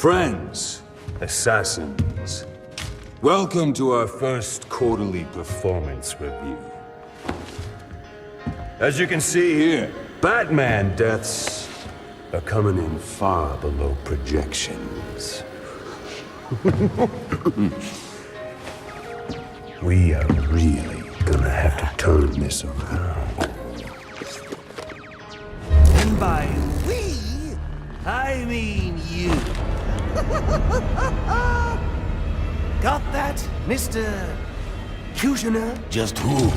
Friends, assassins, welcome to our first quarterly performance review. As you can see here, Batman deaths are coming in far below projections. We are really gonna have to turn this around. And by we, I mean you. Got that, Mr. Cushioner? Just who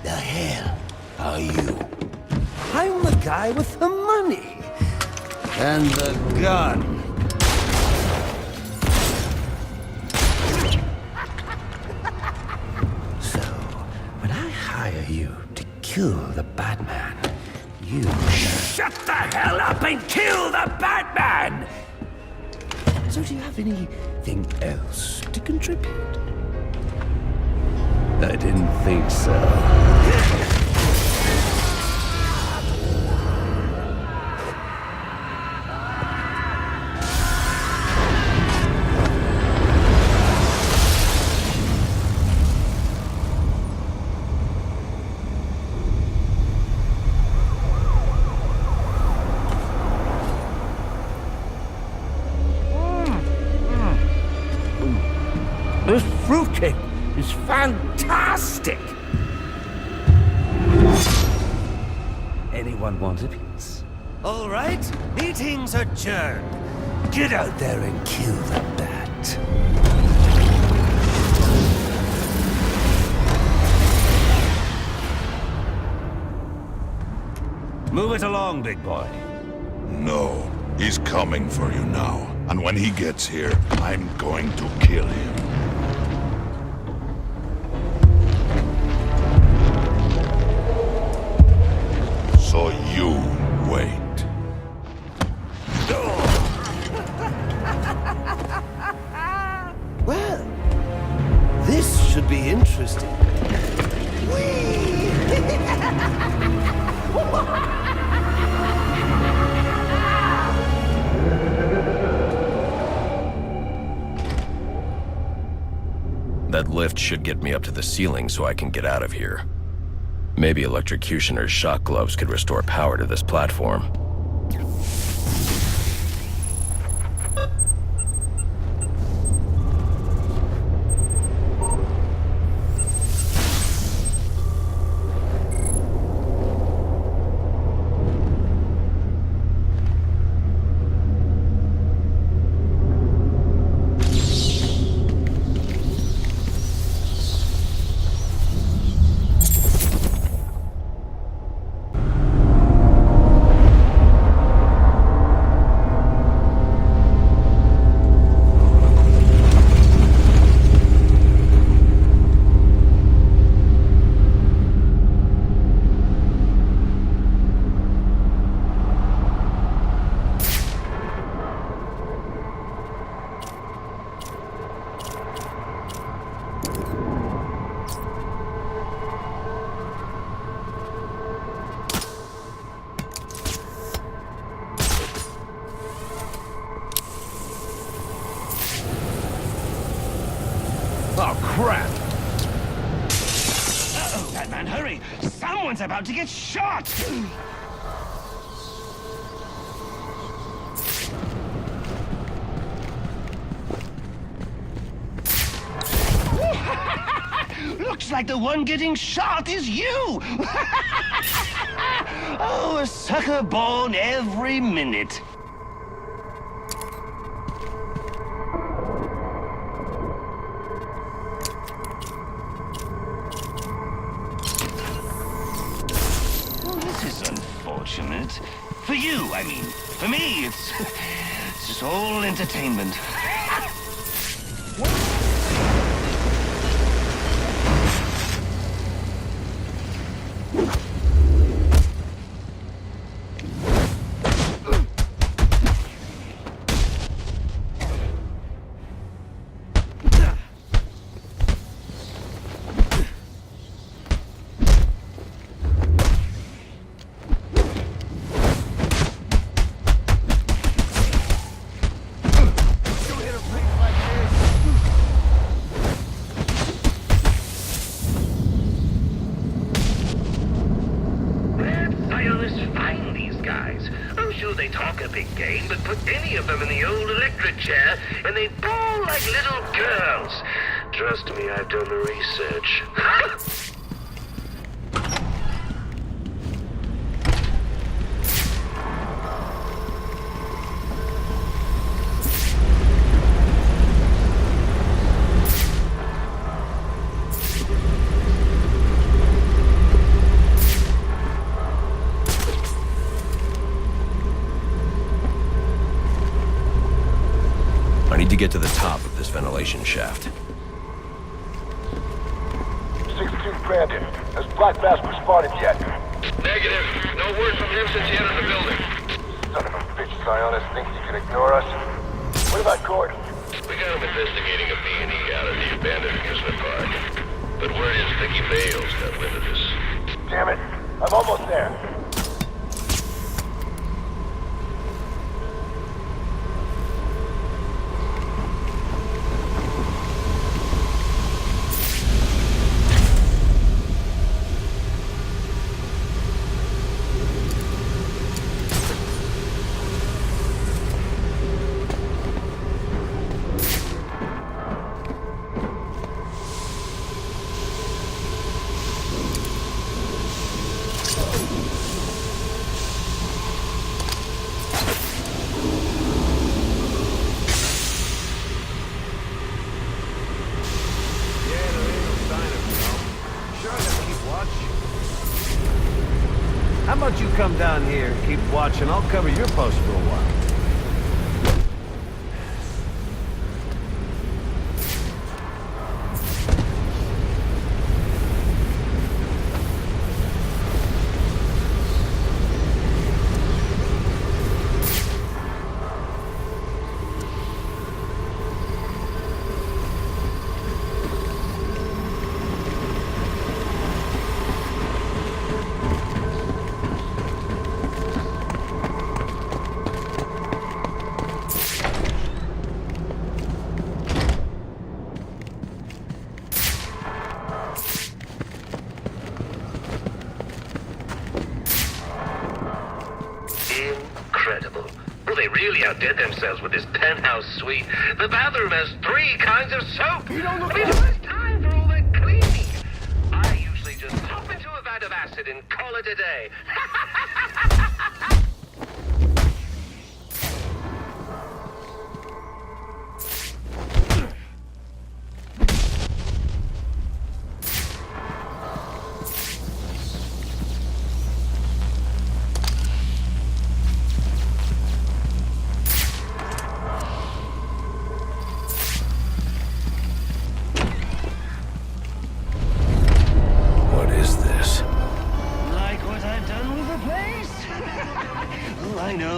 the hell are you? I'm the guy with the money. And the gun. So, when I hire you to kill the Batman, you shut the hell up and kill the Batman! So do you have anything else to contribute? I didn't think so. This fruitcake is fantastic! Anyone want a piece? All right, meeting's adjourned. Get out there and kill the bat. Move it along, big boy. No, he's coming for you now. And when he gets here, I'm going to kill him. So you wait. Well, this should be interesting. That lift should get me up to the ceiling so I can get out of here. Maybe Electrocutioner's shock gloves could restore power to this platform. Oh, crap! Uh-oh, Batman, hurry! Someone's about to get shot! Looks like the one getting shot is you! Oh, a sucker born every minute. Unfortunate. For you, I mean. For me, it's just all entertainment. guys. I'm sure they talk a big game, but put any of them in the old electric chair and they bawl like little girls. Trust me, I've done the research. I need to get to the top of this ventilation shaft. 62 Brandon. Has Black Mask responded yet? Negative. No word from him since he entered the building. Son of a bitch, Zionis thinks he can ignore us. What about Gordon? We got him investigating a B&E out at the abandoned amusement park. But word is Vicky Vale's got wind of this. Damn it. I'm almost there. How about you come down here and keep watch, and I'll cover your post for a while. Incredible. Well, they really outdid themselves with this penthouse suite. The bathroom has 3 kinds of soap. I mean, who has time for all that cleaning? I usually just pop into a vat of acid and call it a day.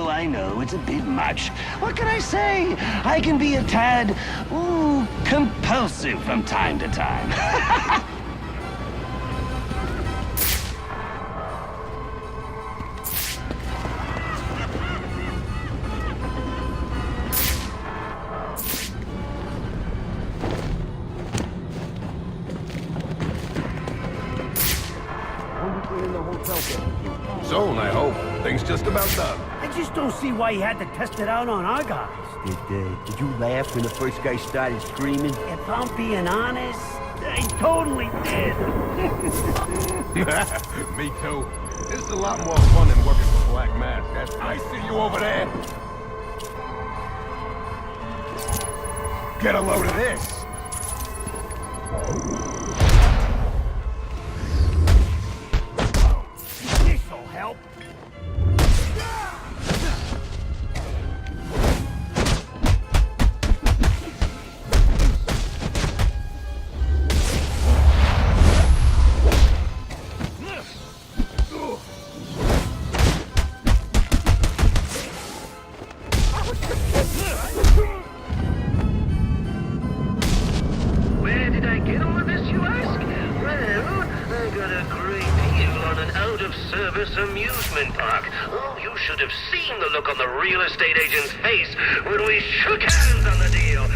I know, it's a bit much. What can I say? I can be a tad, compulsive from time to time. Zone, I hope. Things just about done. I just don't see why you had to test it out on our guys. Did you laugh when the first guy started screaming? If I'm being honest, I totally did. Me too. This is a lot more fun than working for Black Mask. I see you over there. Get a load of this. This'll help. Where did I get all of this, you ask? Well, I got a great deal on an out-of-service amusement park. Oh, you should have seen the look on the real estate agent's face when we shook hands on the deal.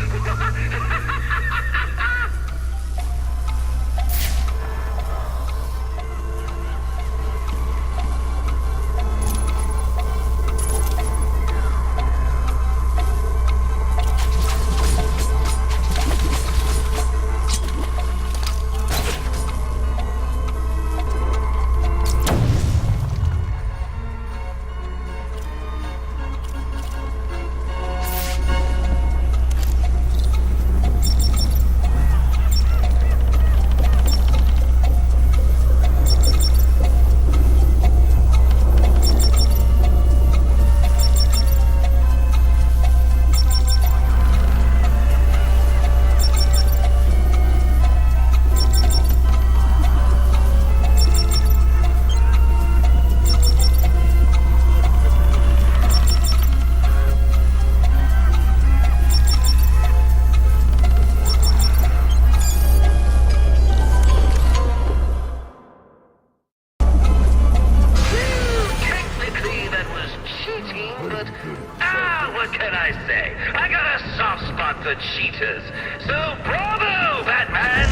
I say? I got a soft spot for cheaters. So bravo, Batman!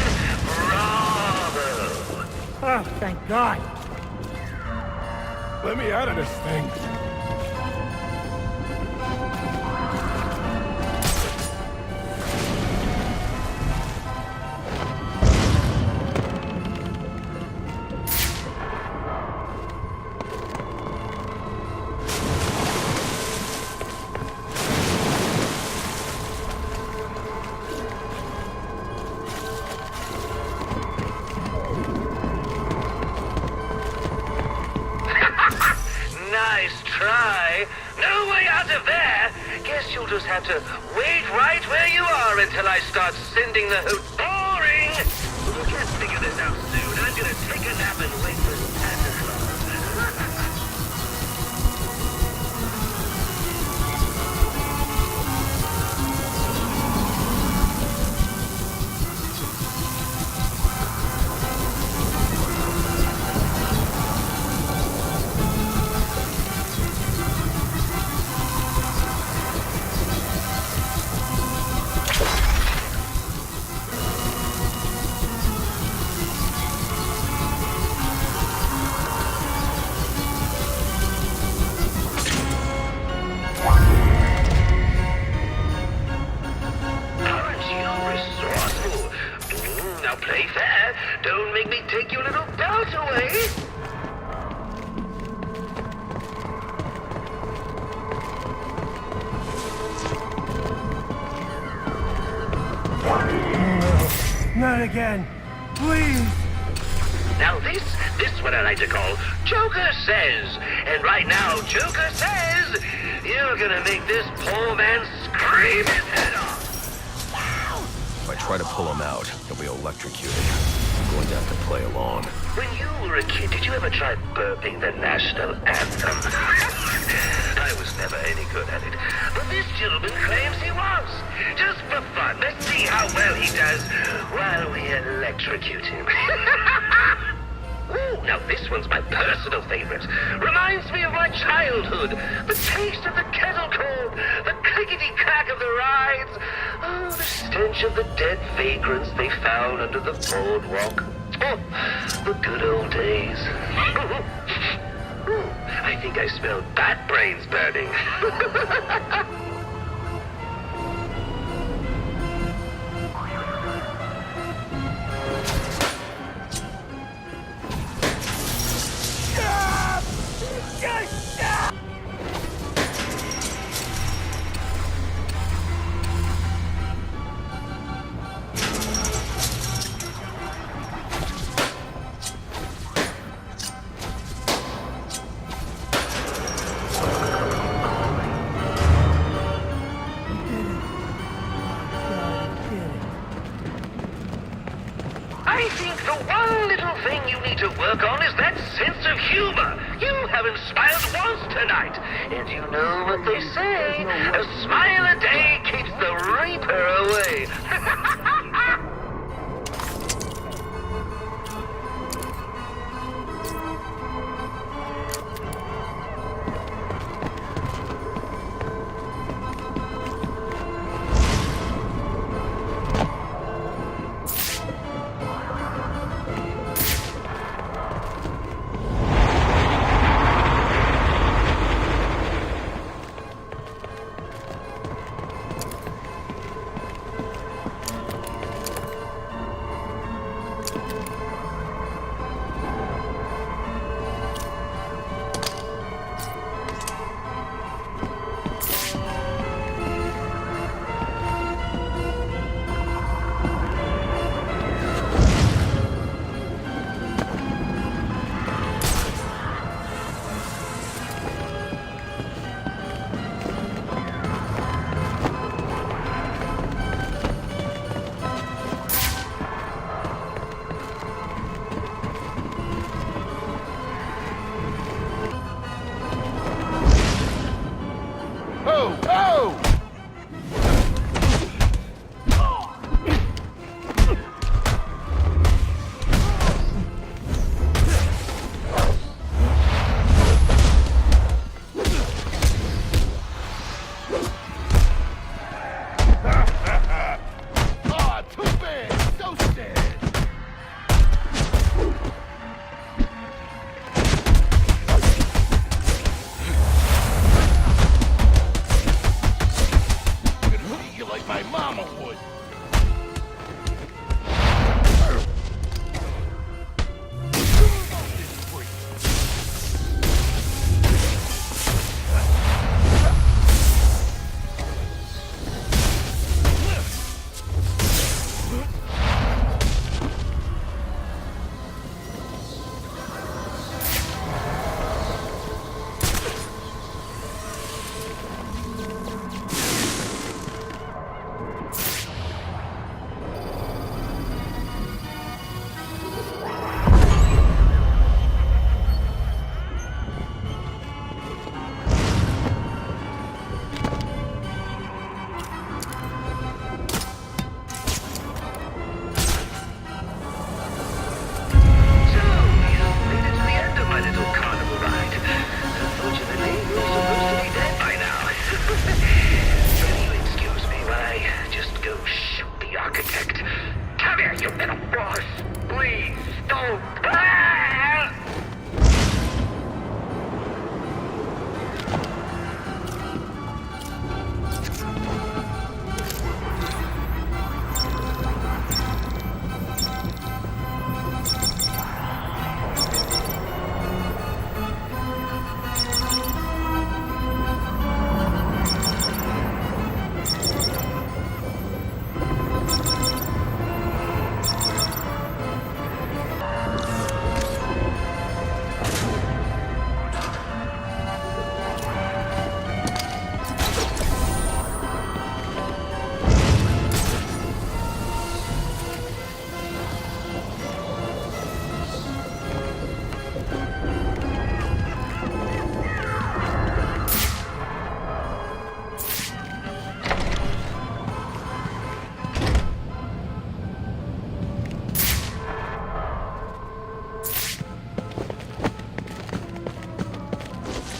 Bravo! Oh, thank God. Let me out of this thing. Nice try. No way out of there. Guess you'll just have to wait right where you are until I start sending the boring. You can't figure this out soon. I'm gonna take a nap and wait for Santa Claus. Now play fair. Don't make me take your little belt away. Not again. Please. Now this one I like to call Joker Says. And right now, Joker Says, you're gonna make this poor man scream his head off. If I try to pull him out, he'll be electrocuted. I'm going to have to play along. When you were a kid, did you ever try burping the national anthem? I was never any good at it. But this gentleman claims he was. Just for fun. Let's see how well he does while we electrocute him. Ooh, now this one's my personal favorite. Reminds me of my childhood. The taste of the kettle corn, the clickety-clack of the rides. Oh, the stench of the dead vagrants they found under the boardwalk. Oh, the good old days. Ooh, I think I smell bat brains burning. I think the one little thing you need to work on is that sense of humor. You haven't smiled once tonight. And you know what they say, a smile a day keeps the reaper away.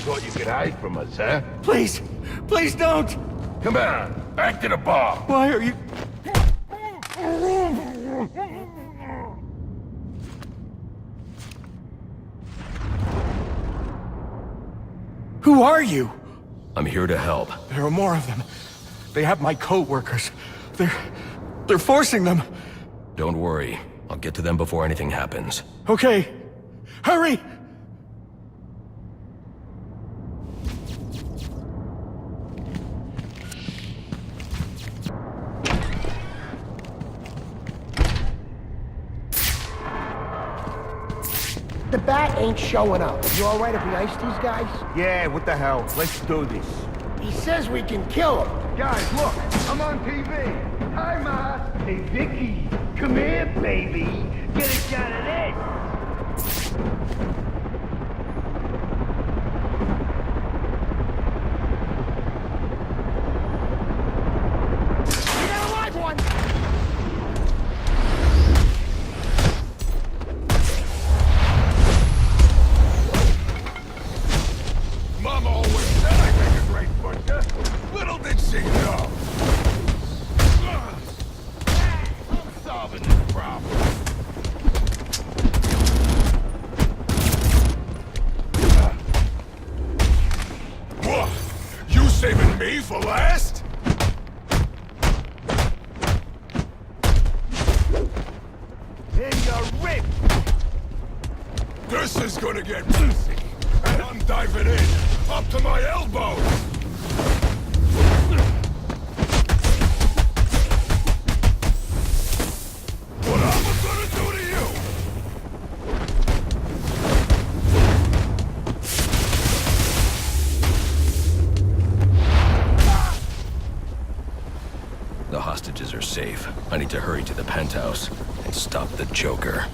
Thought you could hide from us, huh? Please! Please don't! Come on, back to the bar. Why are you... Who are you? I'm here to help. There are more of them. They have my co-workers. They're forcing them. Don't worry. I'll get to them before anything happens. Okay. Hurry! The bat ain't showing up. You alright if we ice these guys? Yeah, what the hell? Let's do this. He says we can kill him. Guys, look, I'm on TV. Hi, Ma. Hey, Vicky, come here, baby. Get a shot of this. You got a live one! Mom always said I'd make a great butcher. Little did she know. I'm solving this problem. What? You saving me for last? Hey, you're ripped. This is gonna get messy. And I'm diving in, up to my elbows. What am I gonna do to you? The hostages are safe. I need to hurry to the penthouse and stop the Joker.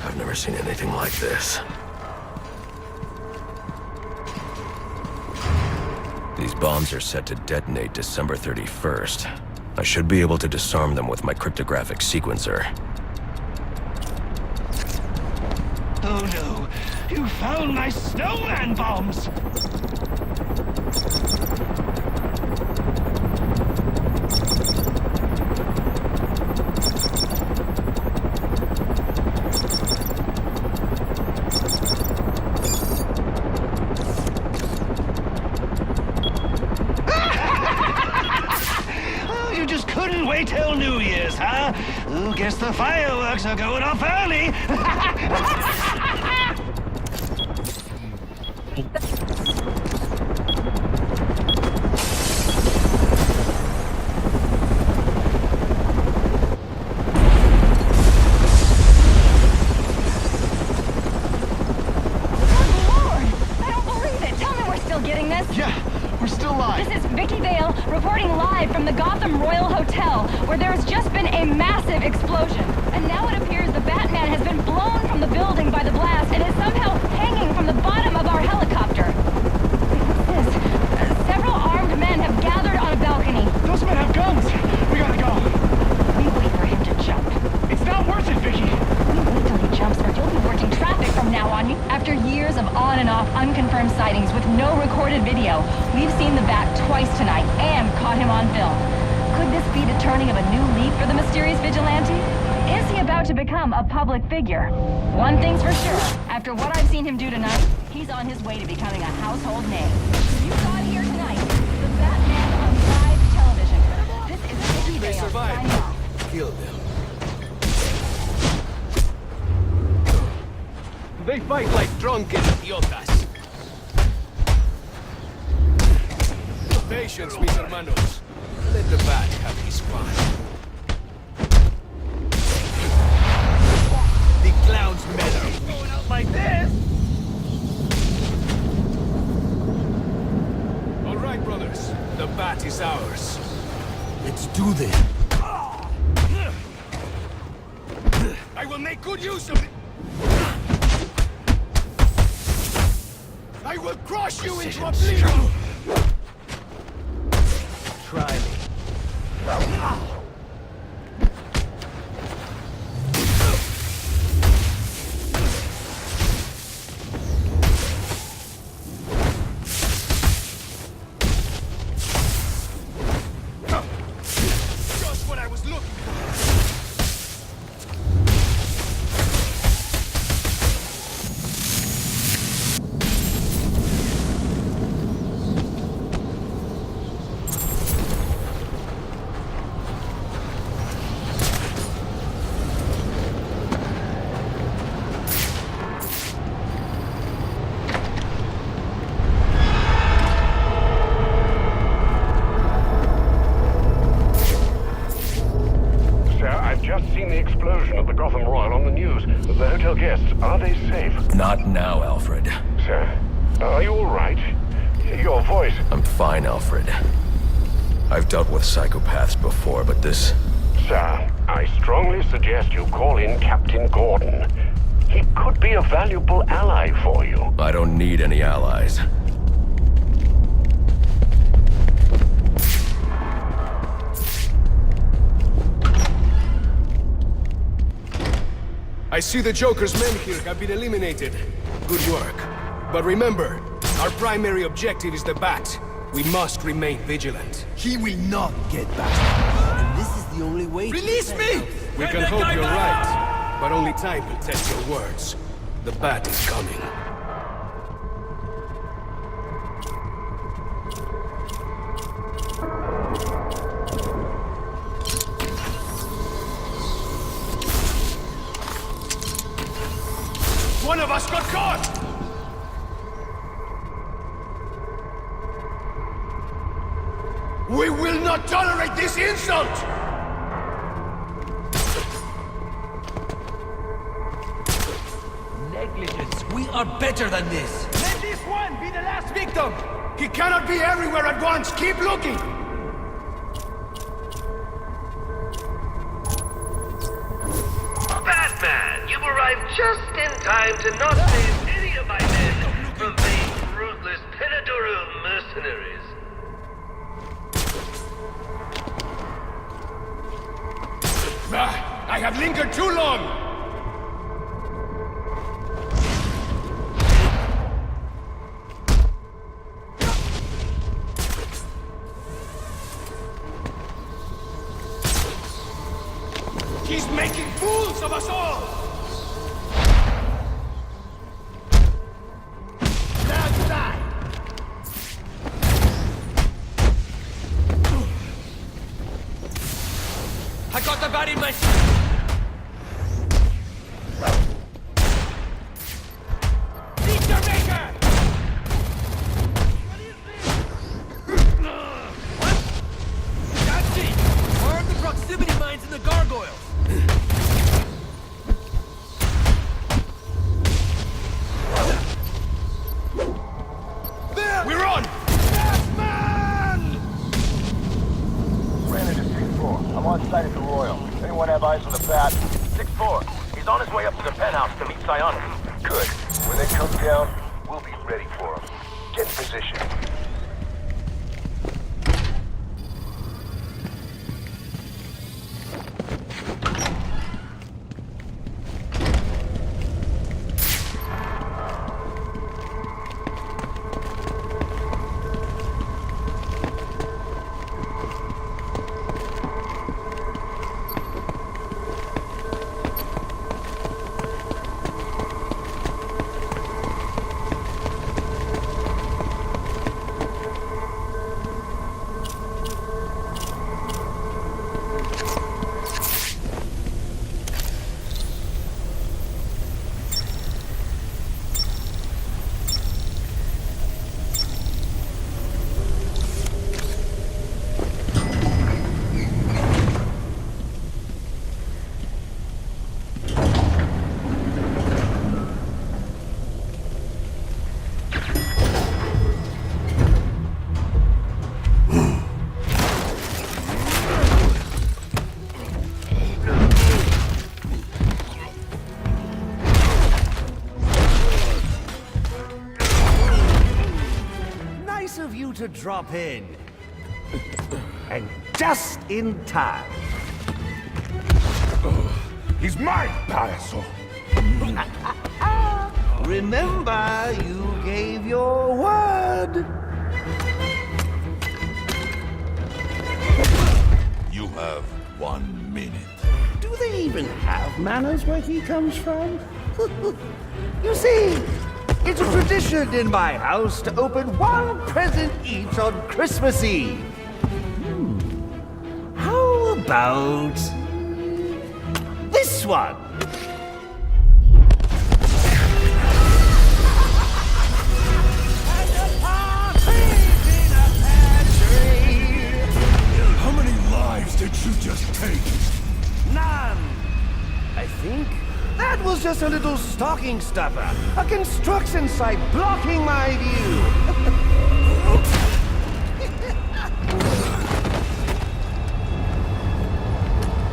I've never seen anything like this. These bombs are set to detonate December 31st. I should be able to disarm them with my cryptographic sequencer. Oh no! You found my snowman bombs! You just couldn't wait till New Year's, huh? Oh, guess the fireworks are going off early! Where there has just been a massive explosion. And now it appears the Batman has been blown from the building by the blast and is somehow hanging from the bottom of our helicopter. What's this? Several armed men have gathered on a balcony. Those men have guns! We gotta go! We wait for him to jump. It's not worth it, Vicky! We wait till he jumps or you'll be working traffic from now on. After years of on and off unconfirmed sightings with no recorded video, we've seen the Bat twice tonight and caught him on film. Could this be the turning of a new leaf for the mysterious vigilante? Is he about to become a public figure? One thing's for sure, after what I've seen him do tonight, he he's on his way to becoming a household name. You saw it here tonight. The Batman on live television. This is Vicky Vale signing off. Kill them. They fight like drunken idiotas. Patience, mis hermanos. Let the bat have his fun. The clown's men are going out like this. All right, brothers. The bat is ours. Let's do this. I will make good use of it. I will crush you into oblivion. Try me. Just what I was looking for. Are they safe? Not now, Alfred. Sir, are you all right? Your voice... I'm fine, Alfred. I've dealt with psychopaths before, but this... Sir, I strongly suggest you call in Captain Gordon. He could be a valuable ally for you. I don't need any allies. I see the Joker's men here have been eliminated. Good work. But remember, our primary objective is the Bat. We must remain vigilant. He will not get back. And this is the only way. Release me! We can hope you're right, but only time will test your words. The Bat is coming. One of us got caught! We will not tolerate this insult! Negligence. We are better than this. Let this one be the last victim! He cannot be everywhere at once! Keep looking! Batman, you've arrived just in time to not save any of my men from being ruthless Penaduro mercenaries. I have lingered too long! He's making fools of us all! Now die! I got the bat in my... Feature maker! What? That's it! Arm the proximity mines and the gargoyles! There! We're on! Batman! Ran into 6-4. I'm on site at the Royal. Anyone have eyes on the Bat? 6-4. He's on his way up to the penthouse to meet Psionic. Good. When they come down, we'll be ready for him. Get in position. of you to drop in. And just in time. He's mine, Payaso. Remember, you gave your word. You have 1 minute. Do they even have manners where he comes from? You see, it's a tradition in my house to open one present each on Christmas Eve. How about this one? How many lives did you just take? None. I think that was just a little stocking stuffer. A construction site blocking my view.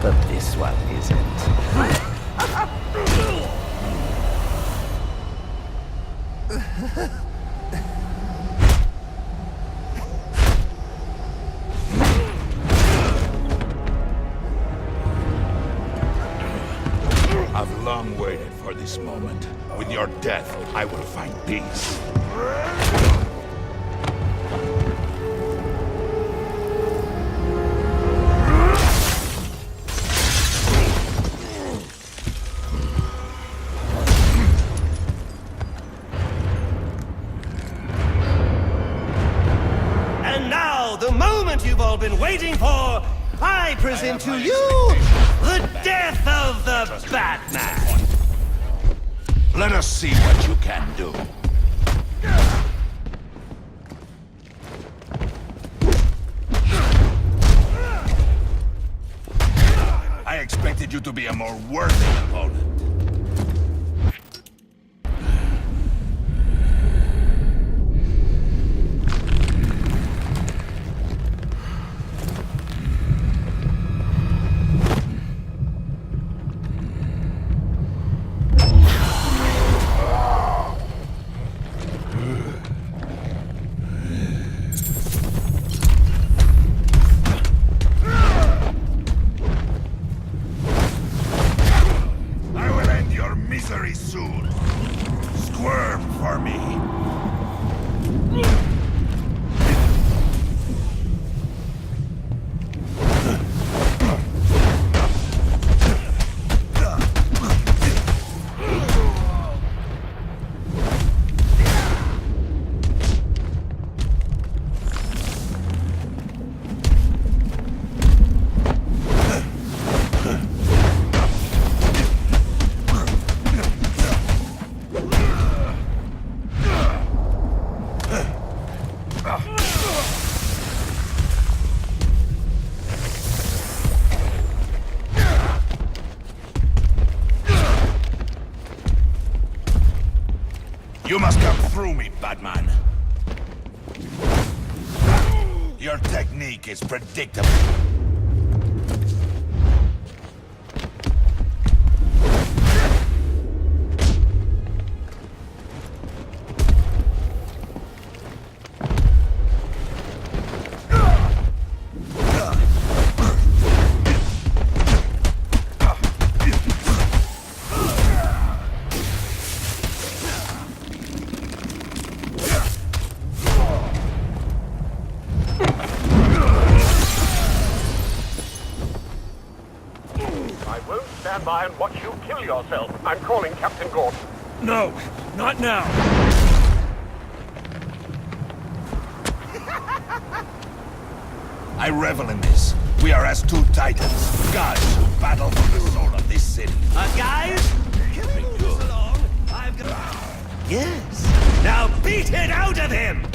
But this one isn't. I've long waited for this moment. With your death, I will find peace. And now, the moment you've all been waiting for, I present to you the death of the Batman. Let us see what you can do. I expected you to be a more worthy opponent. Misery soon. Squirm for me. You must come through me, Batman. Your technique is predictable. Stand by and watch you kill yourself. I'm calling Captain Gordon. No, not now. I revel in this. We are as two titans, gods who battle for the soul of this city. Guys, can we move this along? I've got... Yes. Now beat it out of him!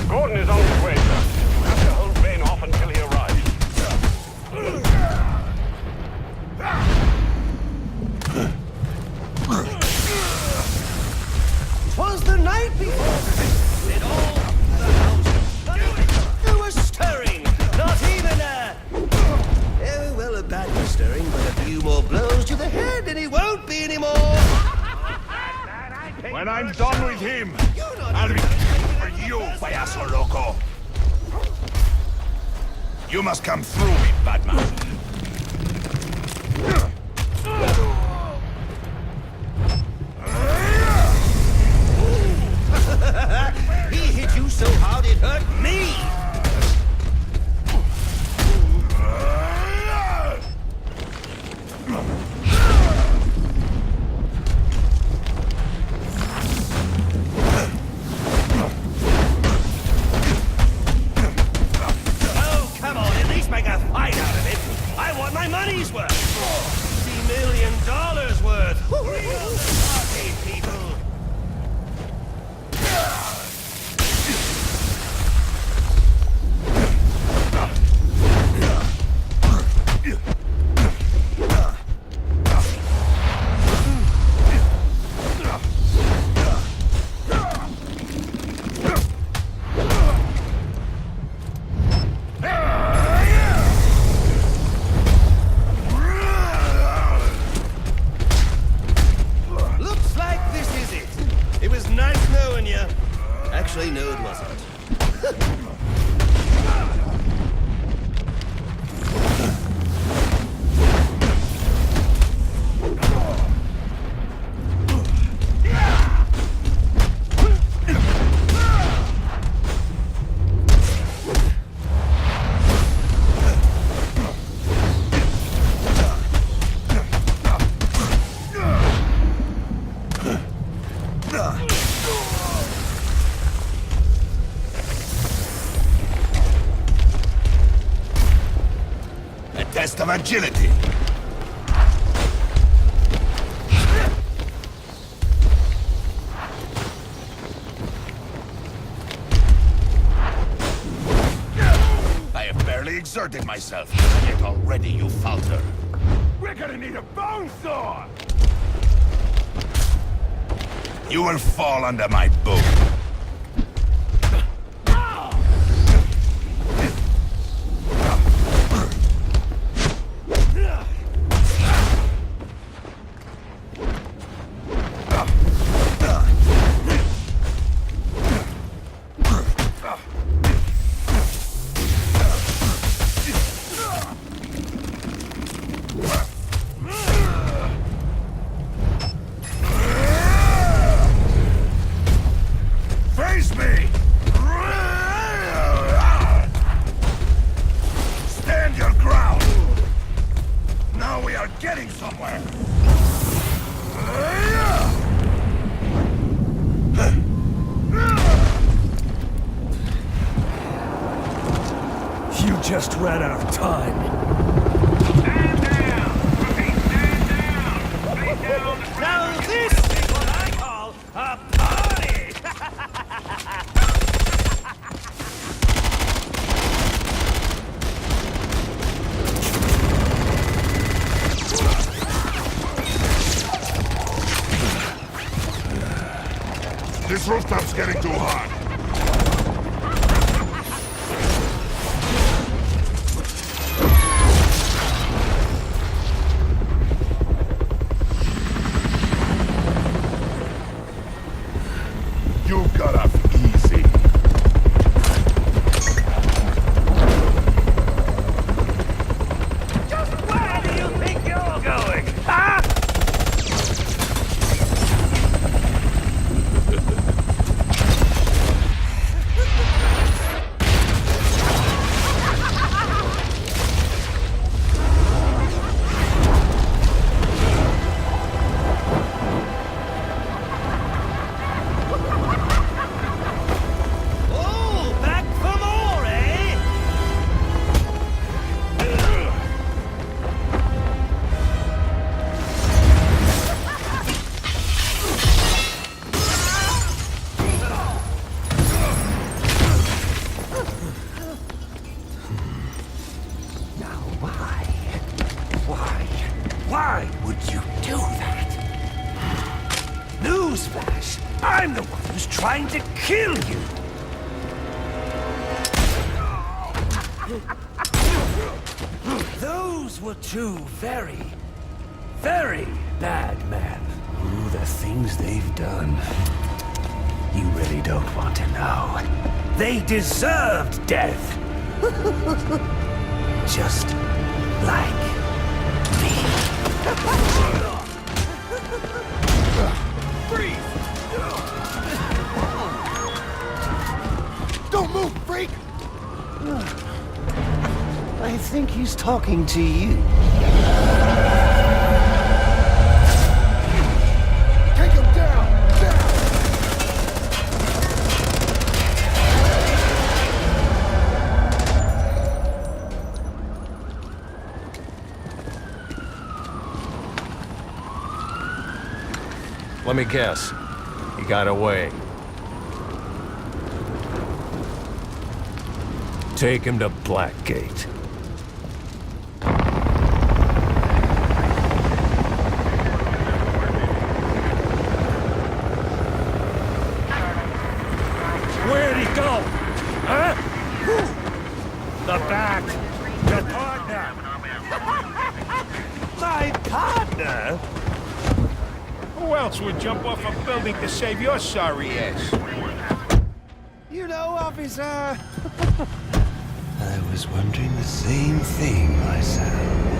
Gordon is on his way, sir. You have to hold Bane off until he arrives. 'Twas the night before it all the house. There was stirring, not even a... Oh, well, a bad stirring, but a few more blows to the head and he won't be anymore. When I'm done with him, I'll be you, payaso loco! You must come through me, Batman. He hit you so hard it hurt me! Test of agility. I have barely exerted myself, and yet already you falter. We're gonna need a bone saw! You will fall under my boot. Just ran out of time. Stand down! Repeat, stand down! Face down on the ground! Now this is what I call a party! This rooftop's getting too hot. You got off easy. Just where do you think you're going, huh? Why would you do that? Newsflash! I'm the one who's trying to kill you! Those were two very, very bad men. Ooh, the things they've done. You really don't want to know. They deserved death. Just like me. Freeze! Don't move, freak! I think he's talking to you. Take him down! Now! Let me guess. He got away. Take him to Blackgate. Where'd he go? Huh? The Bat. Your partner. My partner? Who else would jump off a building to save your sorry ass? You know, officer. I was wondering the same thing myself.